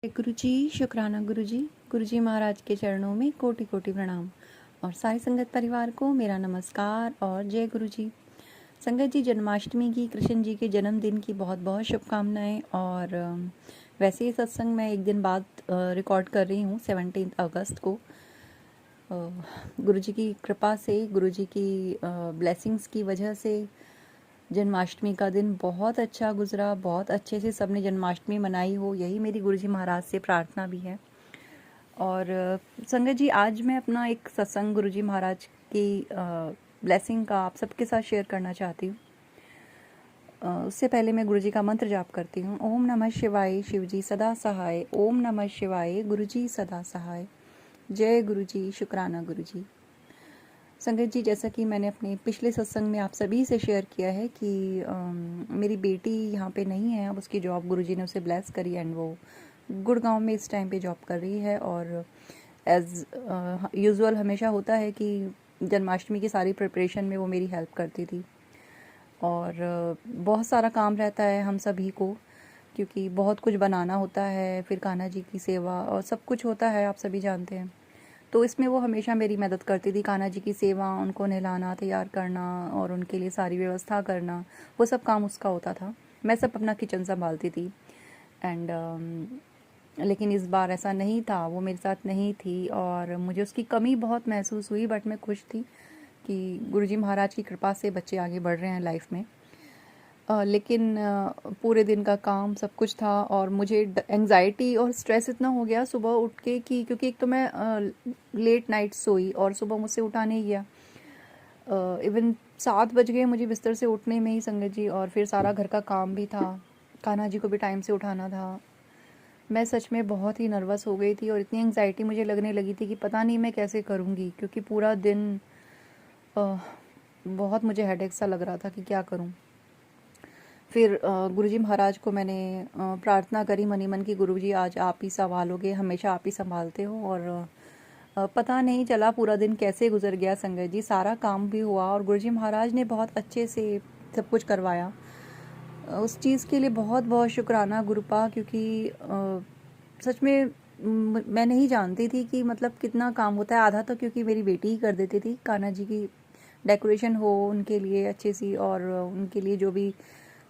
गुरु जी, शुक्राना गुरु जी महाराज के चरणों में कोटि कोटि प्रणाम और साई संगत परिवार को मेरा नमस्कार और जय गुरु जी। संगत जी, जन्माष्टमी की, कृष्ण जी के जन्मदिन की बहुत बहुत शुभकामनाएं। और वैसे ही सत्संग मैं एक दिन बाद रिकॉर्ड कर रही हूँ 17 अगस्त को। गुरु जी की कृपा से, गुरु जी की ब्लेसिंग्स की वजह से जन्माष्टमी का दिन बहुत अच्छा गुजरा, बहुत अच्छे से सबने जन्माष्टमी मनाई हो, यही मेरी गुरुजी महाराज से प्रार्थना भी है। और संगत जी, आज मैं अपना एक सत्संग गुरुजी महाराज की ब्लेसिंग का आप सबके साथ शेयर करना चाहती हूँ। उससे पहले मैं गुरुजी का मंत्र जाप करती हूँ। ओम नमः शिवाय, शिवजी सदा सहाय। ओम नमः शिवाय, गुरुजी सदा सहाय। जय गुरुजी, शुक्राना गुरुजी। संगत जी, जैसा कि मैंने अपने पिछले सत्संग में आप सभी से शेयर किया है कि मेरी बेटी यहाँ पे नहीं है। अब उसकी जॉब गुरुजी ने उसे ब्लेस करी एंड वो गुड़गांव में इस टाइम पे जॉब कर रही है। और एज यूजुअल हमेशा होता है कि जन्माष्टमी की सारी प्रिपरेशन में वो मेरी हेल्प करती थी। और बहुत सारा काम रहता है हम सभी को, क्योंकि बहुत कुछ बनाना होता है, फिर कान्हा जी की सेवा और सब कुछ होता है, आप सभी जानते हैं। तो इसमें वो हमेशा मेरी मदद करती थी। कान्हा जी की सेवा, उनको नहलाना, तैयार करना और उनके लिए सारी व्यवस्था करना, वो सब काम उसका होता था। मैं सब अपना किचन संभालती थी। एंड लेकिन इस बार ऐसा नहीं था, वो मेरे साथ नहीं थी और मुझे उसकी कमी बहुत महसूस हुई। बट मैं खुश थी कि गुरुजी महाराज की कृपा से बच्चे आगे बढ़ रहे हैं लाइफ में। लेकिन पूरे दिन का काम सब कुछ था और मुझे एंग्जाइटी और स्ट्रेस इतना हो गया सुबह उठ के कि क्योंकि एक तो मैं लेट नाइट सोई और सुबह मुझसे उठा नहीं गया। इवन 7 बज गए मुझे बिस्तर से उठने में ही संगत जी। और फिर सारा घर का काम भी था, कान्हा जी को भी टाइम से उठाना था। मैं सच में बहुत ही नर्वस हो गई थी और इतनी एंग्जाइटी मुझे लगने लगी थी कि पता नहीं मैं कैसे करूँगी, क्योंकि पूरा दिन बहुत मुझे हेडेक सा लग रहा था कि क्या करूँ। फिर गुरुजी महाराज को मैंने प्रार्थना करी मनी मन की, गुरुजी आज आप ही संभालोगे, हमेशा आप ही संभालते हो। और पता नहीं चला पूरा दिन कैसे गुजर गया संगत जी। सारा काम भी हुआ और गुरुजी महाराज ने बहुत अच्छे से सब कुछ करवाया। उस चीज़ के लिए बहुत बहुत शुक्राना गुरुपा, क्योंकि सच में मैं नहीं जानती थी कि मतलब कितना काम होता है। आधा तो क्योंकि मेरी बेटी ही कर देती थी, कान्हा जी की डेकोरेशन हो उनके लिए अच्छी सी, और उनके लिए जो भी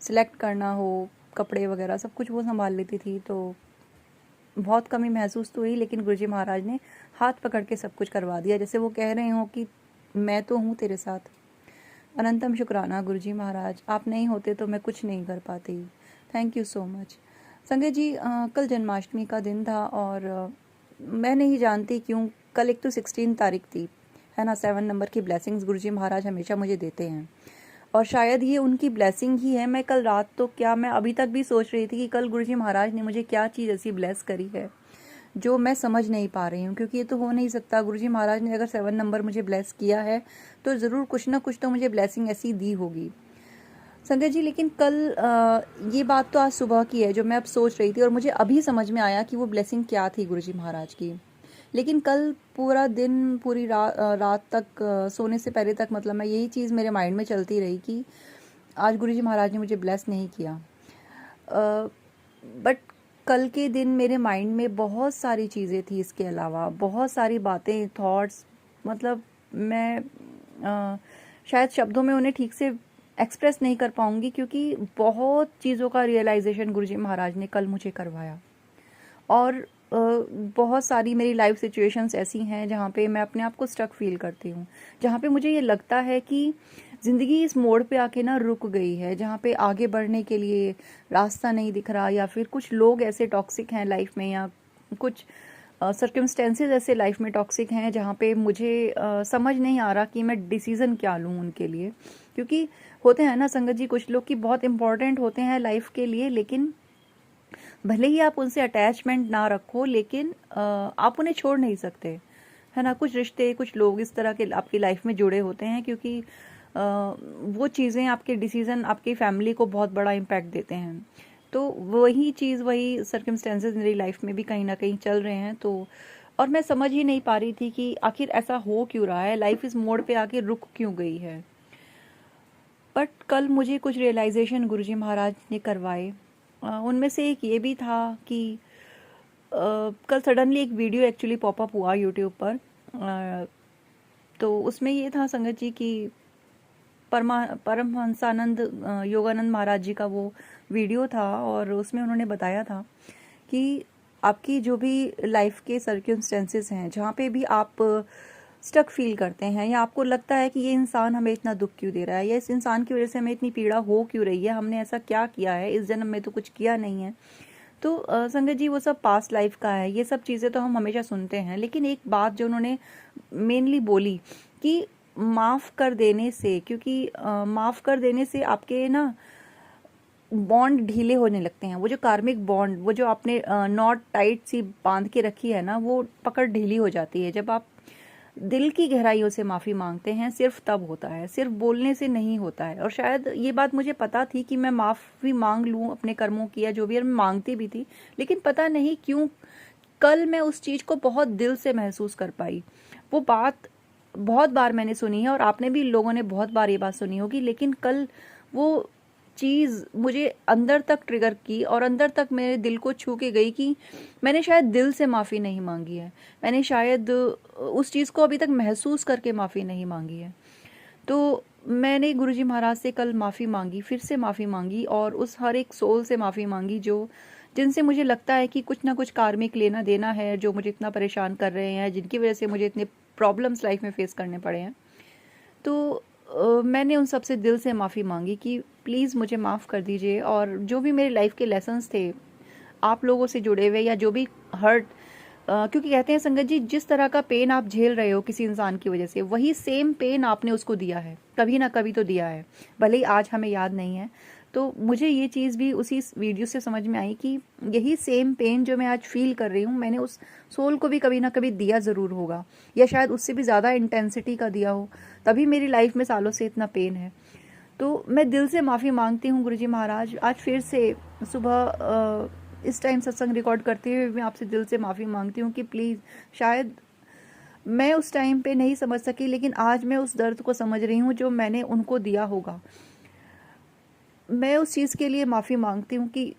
सिलेक्ट करना हो, कपड़े वगैरह सब कुछ वो संभाल लेती थी। तो बहुत कमी महसूस तो हुई, लेकिन गुरुजी महाराज ने हाथ पकड़ के सब कुछ करवा दिया, जैसे वो कह रहे हो कि मैं तो हूँ तेरे साथ। अनंतम शुक्राना गुरुजी महाराज, आप नहीं होते तो मैं कुछ नहीं कर पाती। Thank you so much. संगत जी, कल जन्माष्टमी का दिन था और मैं नहीं जानती क्यों, कल एक तो 16 तारीख थी, है ना। 7 नंबर की ब्लेसिंग्स गुरुजी महाराज हमेशा मुझे देते हैं और शायद ये उनकी ब्लेसिंग ही है। मैं कल रात तो क्या, मैं अभी तक भी सोच रही थी कि कल गुरुजी महाराज ने मुझे क्या चीज़ ऐसी ब्लेस करी है जो मैं समझ नहीं पा रही हूँ, क्योंकि ये तो हो नहीं सकता। गुरुजी महाराज ने अगर 7 नंबर मुझे ब्लेस किया है तो ज़रूर कुछ ना कुछ तो मुझे ब्लेसिंग ऐसी दी होगी संगत जी। लेकिन कल ये बात तो आज सुबह की है जो मैं अब सोच रही थी, और मुझे अभी समझ में आया कि वो ब्लेसिंग क्या थी गुरुजी महाराज की। लेकिन कल पूरा दिन, पूरी रात तक, सोने से पहले तक, मतलब मैं यही चीज़ मेरे माइंड में चलती रही कि आज गुरुजी महाराज ने मुझे ब्लेस नहीं किया। बट कल के दिन मेरे माइंड में बहुत सारी चीज़ें थी, इसके अलावा बहुत सारी बातें, थॉट्स, मतलब मैं शायद शब्दों में उन्हें ठीक से एक्सप्रेस नहीं कर पाऊंगी, क्योंकि बहुत चीज़ों का रियलाइजेशन गुरुजी महाराज ने कल मुझे करवाया। और बहुत सारी मेरी लाइफ सिचुएशंस ऐसी हैं जहाँ पे मैं अपने आप को स्टक फील करती हूँ, जहाँ पे मुझे ये लगता है कि ज़िंदगी इस मोड़ पे आके ना रुक गई है, जहाँ पे आगे बढ़ने के लिए रास्ता नहीं दिख रहा, या फिर कुछ लोग ऐसे टॉक्सिक हैं लाइफ में, या कुछ सर्कमस्टेंसेस ऐसे लाइफ में टॉक्सिक हैं जहाँ पे मुझे समझ नहीं आ रहा कि मैं डिसीज़न क्या लूँ उनके लिए। क्योंकि होते हैं ना संगत जी, कुछ लोग की बहुत इंपॉर्टेंट होते हैं लाइफ के लिए, लेकिन भले ही आप उनसे अटैचमेंट ना रखो, लेकिन आप उन्हें छोड़ नहीं सकते, है ना। कुछ रिश्ते, कुछ लोग इस तरह के आपकी लाइफ में जुड़े होते हैं, क्योंकि वो चीज़ें, आपके डिसीज़न आपकी फैमिली को बहुत बड़ा इम्पैक्ट देते हैं। तो वही चीज़, वही सर्कमस्टेंसेस मेरी लाइफ में भी कहीं ना कहीं चल रहे हैं। तो और मैं समझ ही नहीं पा रही थी कि आखिर ऐसा हो क्यों रहा है, लाइफ इस मोड़ पे आके रुक क्यों गई है। बट कल मुझे कुछ रियलाइजेशन गुरुजी महाराज ने करवाए। उनमें से एक ये भी था कि कल सडनली एक वीडियो एक्चुअली पॉपअप हुआ यूट्यूब पर। तो उसमें ये था संगत जी की परमहंसानंद योगानंद महाराज जी का वो वीडियो था, और उसमें उन्होंने बताया था कि आपकी जो भी लाइफ के सर्कमस्टेंसेस हैं, जहाँ पे भी आप स्टक फील करते हैं या आपको लगता है कि ये इंसान हमें इतना दुख क्यों दे रहा है, या इस इंसान की वजह से हमें इतनी पीड़ा हो क्यों रही है, हमने ऐसा क्या किया है, इस जन्म में तो कुछ किया नहीं है। तो संगत जी वो सब पास्ट लाइफ का है, ये सब चीज़ें तो हम हमेशा सुनते हैं, लेकिन एक बात जो उन्होंने मेनली बोली कि माफ़ कर देने से, क्योंकि माफ़ कर देने से आपके ना बॉन्ड ढीले होने लगते हैं। वो जो कार्मिक बॉन्ड, वो जो आपने नॉट टाइट सी बांध के रखी है ना, वो पकड़ ढीली हो जाती है। जब आप दिल की गहराइयों से माफ़ी मांगते हैं, सिर्फ तब होता है, सिर्फ बोलने से नहीं होता है। और शायद ये बात मुझे पता थी कि मैं माफ़ी मांग लूँ अपने कर्मों की या जो भी, और मैं मांगती भी थी, लेकिन पता नहीं क्यों कल मैं उस चीज़ को बहुत दिल से महसूस कर पाई। वो बात बहुत बार मैंने सुनी है और आपने भी, लोगों ने बहुत बार ये बात सुनी होगी, लेकिन कल वो चीज़ मुझे अंदर तक ट्रिगर की और अंदर तक मेरे दिल को छू के गई कि मैंने शायद दिल से माफ़ी नहीं मांगी है, मैंने शायद उस चीज़ को अभी तक महसूस करके माफ़ी नहीं मांगी है। तो मैंने गुरुजी महाराज से कल माफ़ी मांगी, फिर से माफ़ी मांगी, और उस हर एक सोल से माफ़ी मांगी जो जिनसे मुझे लगता है कि कुछ ना कुछ कार्मिक लेना देना है, जो मुझे इतना परेशान कर रहे हैं, जिनकी वजह से मुझे इतने प्रॉब्लम्स लाइफ में फेस करने पड़े हैं। तो मैंने उन सबसे दिल से माफ़ी मांगी कि प्लीज़ मुझे माफ़ कर दीजिए, और जो भी मेरे लाइफ के लेसन्स थे आप लोगों से जुड़े हुए, या जो भी हर्ट, क्योंकि कहते हैं संगत जी, जिस तरह का पेन आप झेल रहे हो किसी इंसान की वजह से, वही सेम पेन आपने उसको दिया है, कभी ना कभी तो दिया है, भले ही आज हमें याद नहीं है। तो मुझे ये चीज़ भी उसी वीडियो से समझ में आई कि यही सेम पेन जो मैं आज फील कर रही हूँ, मैंने उस सोल को भी कभी ना कभी दिया ज़रूर होगा, या शायद उससे भी ज़्यादा इंटेंसिटी का दिया हो, तभी मेरी लाइफ में सालों से इतना पेन है। तो मैं दिल से माफ़ी मांगती हूँ गुरुजी महाराज। आज फिर से सुबह इस टाइम सत्संग रिकॉर्ड करते हुए मैं आपसे दिल से माफ़ी मांगती हूँ कि प्लीज़, शायद मैं उस टाइम पे नहीं समझ सकी, लेकिन आज मैं उस दर्द को समझ रही हूँ जो मैंने उनको दिया होगा। मैं उस चीज़ के लिए माफ़ी मांगती हूँ कि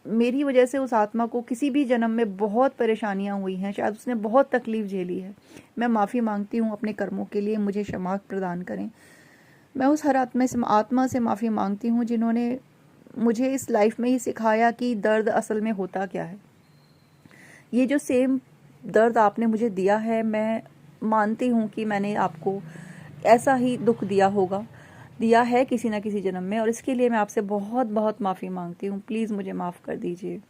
मेरी वजह से उस आत्मा को किसी भी जन्म में बहुत परेशानियाँ हुई हैं, शायद उसने बहुत तकलीफ़ झेली है। मैं माफ़ी मांगती हूँ अपने कर्मों के लिए, मुझे क्षमा प्रदान करें। मैं उस हर आत्मा से माफ़ी मांगती हूँ जिन्होंने मुझे इस लाइफ में ही सिखाया कि दर्द असल में होता क्या है। ये जो सेम दर्द आपने मुझे दिया है, मैं मानती हूँ कि मैंने आपको ऐसा ही दुख दिया है किसी न किसी जन्म में, और इसके लिए मैं आपसे बहुत बहुत माफ़ी मांगती हूँ। प्लीज़ मुझे माफ़ कर दीजिए,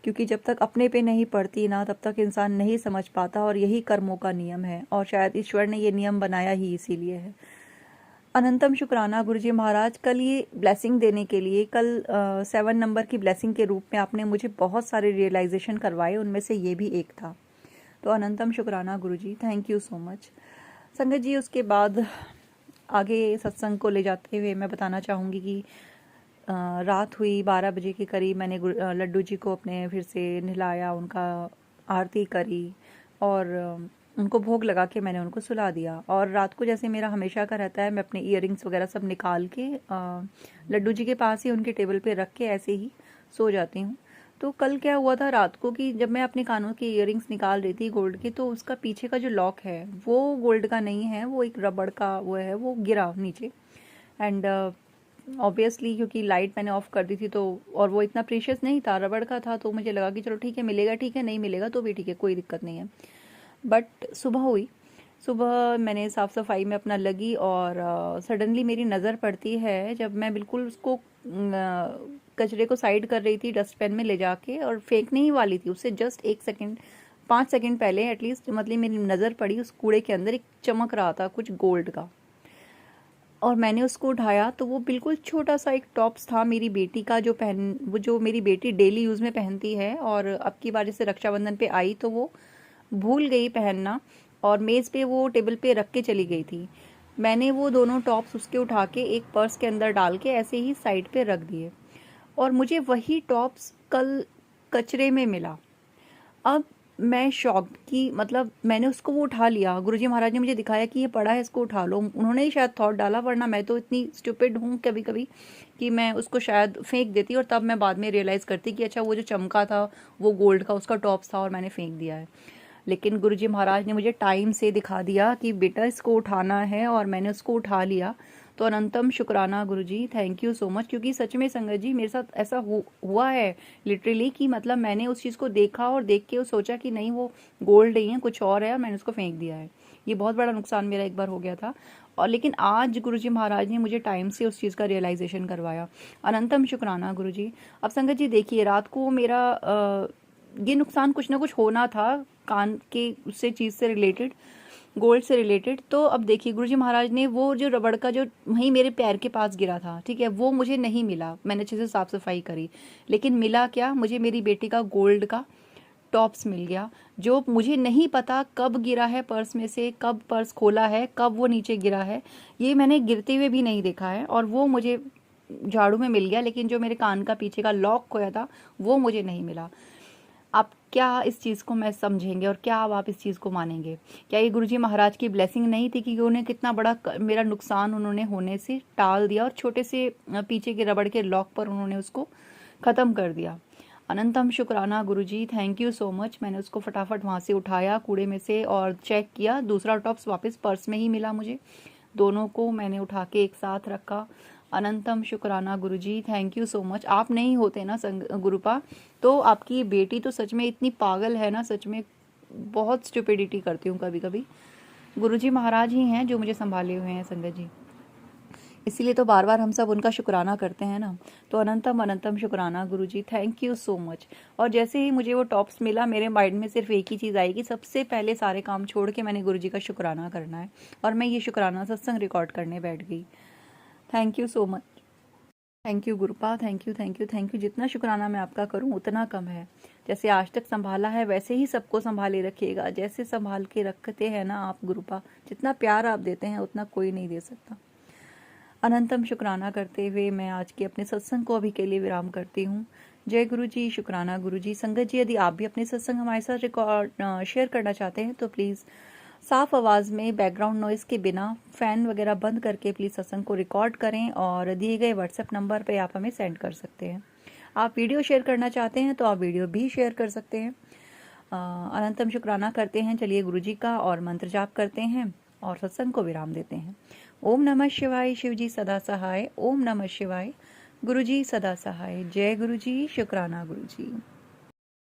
क्योंकि जब तक अपने पे नहीं पड़ती ना, तब तक इंसान नहीं समझ पाता, और यही कर्मों का नियम है, और शायद ईश्वर ने ये नियम बनाया ही इसीलिए है। अनंतम शुक्राना गुरुजी महाराज, कल ये ब्लेसिंग देने के लिए, कल 7 नंबर की ब्लेसिंग के रूप में आपने मुझे बहुत सारे रियलाइजेशन करवाए, उनमें से ये भी एक था। तो अनंतम शुक्राना गुरुजी, थैंक यू सो मच। संगत जी, उसके बाद आगे सत्संग को ले जाते हुए मैं बताना चाहूँगी कि रात हुई 12 बजे के करीब मैंने लड्डू जी को अपने फिर से नहलाया, उनका आरती करी, और उनको भोग लगा के मैंने उनको सुला दिया। और रात को जैसे मेरा हमेशा का रहता है, मैं अपने ईयरिंग्स वगैरह सब निकाल के लड्डू जी के पास ही उनके टेबल पे रख के ऐसे ही सो जाती हूँ। तो कल क्या हुआ था रात को कि जब मैं अपने कानों के ईयरिंग्स निकाल रही थी गोल्ड के, तो उसका पीछे का जो लॉक है वो गोल्ड का नहीं है, वो एक रबड़ का वो है, वो गिरा नीचे। एंड ऑब्वियसली क्योंकि लाइट मैंने ऑफ कर दी थी, तो और वो इतना प्रीशियस नहीं था, रबड़ का था, तो मुझे लगा कि चलो ठीक है, मिलेगा ठीक है, नहीं मिलेगा तो भी ठीक है, कोई दिक्कत नहीं है। बट सुबह हुई, सुबह मैंने साफ़ सफाई में अपना लगी, और सडनली मेरी नज़र पड़ती है, जब मैं बिल्कुल उसको कचरे को साइड कर रही थी डस्टबिन में ले जाके, और फेंकने ही वाली थी, उससे जस्ट 5 सेकंड पहले एटलीस्ट, मतलब मेरी नज़र पड़ी उस कूड़े के अंदर एक चमक रहा था कुछ गोल्ड का, और मैंने उसको उठाया तो वो बिल्कुल छोटा सा एक टॉप्स था मेरी बेटी का, वो जो मेरी बेटी डेली यूज़ में पहनती है, और अब की बार जैसे रक्षाबंधन पे आई तो वो भूल गई पहनना, और मेज़ पे वो टेबल पे रख के चली गई थी। मैंने वो दोनों टॉप्स उसके उठा के एक पर्स के अंदर डाल के ऐसे ही साइड पे रख दिए, और मुझे वही टॉप्स कल कचरे में मिला। अब मैं शॉक्ड कि मतलब मैंने उसको वो उठा लिया। गुरुजी महाराज ने मुझे दिखाया कि ये पड़ा है, इसको उठा लो। उन्होंने ही शायद थॉट डाला, वरना मैं तो इतनी स्टूपिड हूँ कभी कभी कि मैं उसको शायद फेंक देती, और तब मैं बाद में रियलाइज़ करती कि अच्छा वो जो चमका था वो गोल्ड का उसका टॉप्स था और मैंने फेंक दिया है। लेकिन गुरुजी महाराज ने मुझे टाइम से दिखा दिया कि बेटा इसको उठाना है, और मैंने उसको उठा लिया। तो अनंतम शुक्राना गुरुजी, थैंक यू सो मच। क्योंकि सच में संगत जी मेरे साथ ऐसा हुआ है लिटरली कि मतलब मैंने उस चीज़ को देखा और देख के सोचा कि नहीं वो गोल्ड नहीं है, कुछ और है, और मैंने उसको फेंक दिया है। ये बहुत बड़ा नुकसान मेरा एक बार हो गया था। और लेकिन आज गुरुजी महाराज ने मुझे टाइम से उस चीज़ का रियलाइजेशन करवाया। अनंतम शुक्राना गुरुजी। अब संगत जी देखिए, रात को मेरा ये नुकसान कुछ ना कुछ होना था कान के उससे चीज़ से रिलेटेड, गोल्ड से रिलेटेड। तो अब देखिए गुरुजी महाराज ने वो जो रबड़ का जो वहीं मेरे पैर के पास गिरा था, ठीक है, वो मुझे नहीं मिला। मैंने अच्छे से साफ सफाई करी, लेकिन मिला क्या, मुझे मेरी बेटी का गोल्ड का टॉप्स मिल गया, जो मुझे नहीं पता कब गिरा है पर्स में से, कब पर्स खोला है, कब वो नीचे गिरा है, ये मैंने गिरते हुए भी नहीं देखा है। और वो मुझे झाड़ू में मिल गया, लेकिन जो मेरे कान का पीछे का लॉक खोया था वो मुझे नहीं मिला। आप क्या इस चीज़ को मैं समझेंगे, और क्या अब आप इस चीज़ को मानेंगे? क्या ये गुरुजी महाराज की ब्लेसिंग नहीं थी कि उन्हें कितना बड़ा मेरा नुकसान उन्होंने होने से टाल दिया, और छोटे से पीछे के रबड़ के लॉक पर उन्होंने उसको ख़त्म कर दिया। अनंतम शुक्राना गुरुजी, थैंक यू सो मच। मैंने उसको फटाफट वहाँ से उठाया कूड़े में से और चेक किया, दूसरा टॉप्स वापस पर्स में ही मिला मुझे। दोनों को मैंने उठा के एक साथ रखा। अनंतम शुक्राना गुरुजी, थैंक यू सो मच। आप नहीं होते ना गुरुपा, तो आपकी ये बेटी तो सच में इतनी पागल है ना, सच में बहुत स्टुपिडिटी करती हूँ कभी कभी। गुरुजी महाराज ही हैं जो मुझे संभाले हुए हैं संगत जी, इसीलिए तो बार बार हम सब उनका शुक्राना करते हैं ना। तो अनंतम अनंतम शुक्राना गुरुजी, थैंक यू सो मच। और जैसे ही मुझे वो टॉप्स मिला, मेरे माइंड में सिर्फ एक ही चीज़ आई कि सबसे पहले सारे काम छोड़ के मैंने गुरुजी का शुक्राना करना है, और मैं ये शुक्राना सत्संग रिकॉर्ड करने बैठ गई। Thank you so much. Thank you गुरुपा, thank you thank you thank you. जितना शुक्राना मैं आपका करूं उतना कम है। जैसे आज तक संभाला है वैसे ही सबको संभाले रखिएगा, जैसे संभाल के रखते हैं ना आप गुरुपा, जितना प्यार आप देते हैं उतना कोई नहीं दे सकता। अनंतम शुक्राना करते हुए मैं आज के अपने सत्संग को अभी के लिए विराम करती हूँ। जय गुरु जी, शुक्राना गुरु जी। संगत जी, यदि आप भी अपने सत्संग हमारे साथ रिकॉर्ड शेयर करना चाहते हैं तो प्लीज़ साफ आवाज़ में, बैकग्राउंड नॉइज़ के बिना, फ़ैन वगैरह बंद करके प्लीज़ सत्संग को रिकॉर्ड करें, और दिए गए व्हाट्सएप नंबर पे आप हमें सेंड कर सकते हैं। आप वीडियो शेयर करना चाहते हैं तो आप वीडियो भी शेयर कर सकते हैं। अनंतम शुक्राना करते हैं। चलिए गुरुजी का और मंत्र जाप करते हैं और सत्संग को विराम देते हैं। ओम नमः शिवाय, शिवजी सदा सहाय। ओम नमः शिवाय, गुरुजी सदा सहाय। जय गुरुजी, शुक्राना गुरुजी।